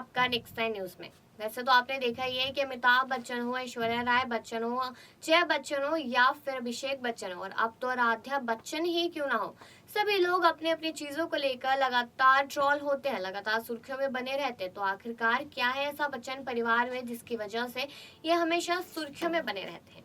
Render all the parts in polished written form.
आपका next time news में। वैसे तो आपने देखा ही है कि अमिताभ बच्चन हो, ऐश्वर्या राय बच्चन हो, जया बच्चन हो या फिर अभिषेक बच्चन हो, और अब तो आराध्या बच्चन ही क्यों ना हो, सभी लोग अपनी अपनी चीजों को लेकर लगातार ट्रोल होते हैं, लगातार सुर्खियों में बने रहते हैं। तो आखिरकार क्या है ऐसा बच्चन परिवार में जिसकी वजह से ये हमेशा सुर्खियों में बने रहते हैं।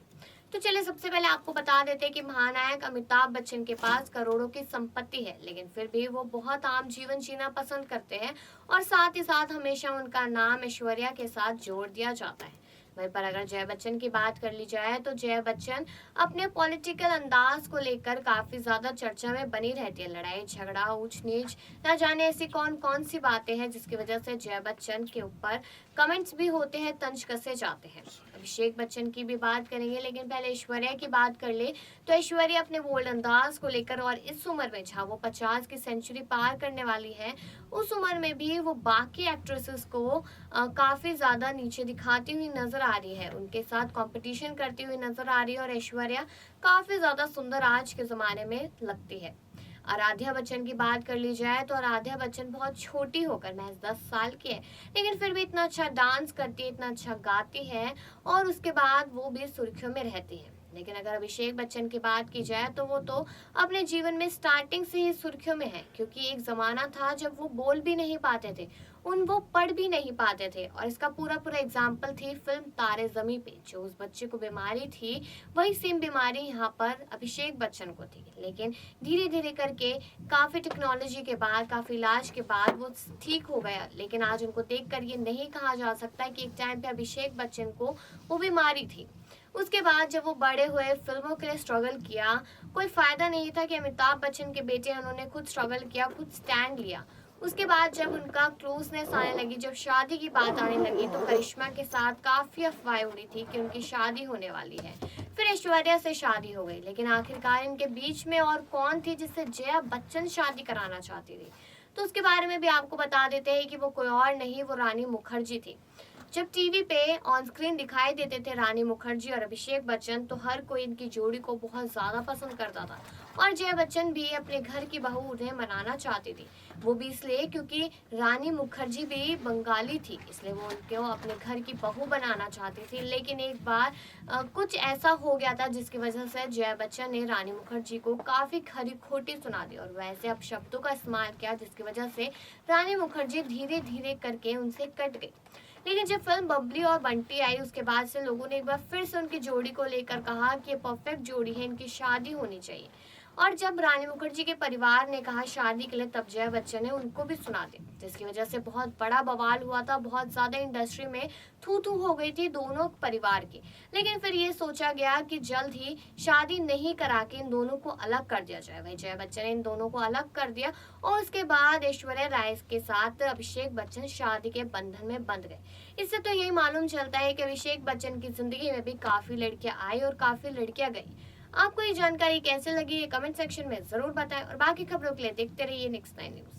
तो चलिए सबसे पहले आपको बता देते हैं कि महानायक अमिताभ बच्चन के पास करोड़ों की संपत्ति है, लेकिन फिर भी वो बहुत आम जीवन जीना पसंद करते हैं और साथ ही साथ हमेशा उनका नाम ऐश्वर्या के साथ जोड़ दिया जाता है। वहीं पर अगर जया बच्चन की बात कर ली जाए तो जया बच्चन अपने पॉलिटिकल अंदाज को लेकर काफी ज्यादा चर्चा में बनी रहती है। लड़ाई झगड़ा ऊंच नीच न जाने ऐसी कौन कौन सी बातें हैं जिसकी वजह से जया बच्चन के ऊपर कमेंट्स भी होते हैं, तंज कसे जाते हैं। अभिषेक बच्चन की भी बात करेंगे, लेकिन पहले ऐश्वर्या की बात कर ले तो ऐश्वर्या अपने बोल्ड अंदाज को लेकर और इस उम्र में जहाँ वो 50 की सेंचुरी पार करने वाली है, उस उम्र में भी वो बाकी एक्ट्रेसेस को काफी ज्यादा नीचे दिखाती हुई नजर आ रही है, उनके साथ कंपटीशन करती हुई नजर आ रही है। और ऐश्वर्या काफी ज्यादा सुंदर आज के जमाने में लगती है। आराध्या बच्चन की बात कर ली जाए तो आराध्या बच्चन बहुत छोटी होकर महज 10 साल की है, लेकिन फिर भी इतना अच्छा डांस करती है, इतना अच्छा गाती है और उसके बाद वो भी सुर्खियों में रहती है। लेकिन अगर अभिषेक बच्चन की बात की जाए तो वो तो अपने जीवन में स्टार्टिंग से ही सुर्खियों में है, क्योंकि एक जमाना था जब वो बोल भी नहीं पाते थे, वो पढ़ भी नहीं पाते थे। और इसका पूरा पूरा एग्जाम्पल थी फिल्म तारे जमी पे। जो उस बच्चे को बीमारी थी वही सेम बीमारी यहाँ पर अभिषेक बच्चन को थी, लेकिन धीरे धीरे करके काफी टेक्नोलॉजी के बाद, काफी इलाज के बाद वो ठीक हो गया। लेकिन आज उनको देखकर ये नहीं कहा जा सकता कि एक टाइम पे अभिषेक बच्चन को वो बीमारी थी। उसके बाद जब वो बड़े हुए, फिल्मों के लिए स्ट्रगल किया, कोई फायदा नहीं था कि अमिताभ बच्चन के बेटे, उन्होंने खुद स्ट्रगल किया, खुद स्टैंड लिया। उसके बाद जब उनका क्लोजनेस आने लगी, जब शादी की बात आने लगी, तो करिश्मा के साथ काफी अफवाहें उड़ी थी कि उनकी शादी होने वाली है। फिर ऐश्वर्या से शादी हो गई, लेकिन आखिरकार इनके बीच में और कौन थी जिससे जया बच्चन शादी कराना चाहती थी? तो उसके बारे में भी आपको बता देते हैं कि वो कोई और नहीं, वो रानी मुखर्जी थी। जब टीवी पे ऑन स्क्रीन दिखाई देते थे रानी मुखर्जी और अभिषेक बच्चन, तो हर कोई इनकी जोड़ी को बहुत ज्यादा पसंद करता था। और जया बच्चन भी अपने घर की बहू उन्हें मनाना चाहती थी, वो भी इसलिए क्योंकि रानी मुखर्जी भी बंगाली थी, इसलिए वो उनको अपने घर की बहू बनाना चाहती थी। लेकिन एक बार कुछ ऐसा हो गया था जिसकी वजह से जया बच्चन ने रानी मुखर्जी को काफी खरी खोटी सुना दी और वैसे अब शब्दों का इस्तेमाल किया, जिसकी वजह से रानी मुखर्जी धीरे धीरे करके उनसे कट गई। लेकिन जब फिल्म बबली और बंटी आई, उसके बाद से लोगों ने एक बार फिर से उनकी जोड़ी को लेकर कहा कि ये परफेक्ट जोड़ी है, इनकी शादी होनी चाहिए। और जब रानी मुखर्जी के परिवार ने कहा शादी के लिए, तब जया बच्चन ने उनको भी सुना दी, जिसकी वजह से बहुत बड़ा बवाल हुआ था, बहुत ज्यादा इंडस्ट्री में थू थू हो गई थी दोनों परिवार की। लेकिन फिर ये सोचा गया कि जल्द ही शादी नहीं करा के इन दोनों को अलग कर दिया जाए। वही जया बच्चन ने इन दोनों को अलग कर दिया और उसके बाद ऐश्वर्या राय के साथ अभिषेक बच्चन शादी के बंधन में बंध गए। इससे तो यही मालूम चलता है कि अभिषेक बच्चन की जिंदगी में भी काफी लड़कियां आई और काफी लड़कियां गई। आपको ये जानकारी कैसे लगी, ये कमेंट सेक्शन में जरूर बताएं और बाकी खबरों के लिए देखते रहिए नेक्स्ट 9 न्यूज।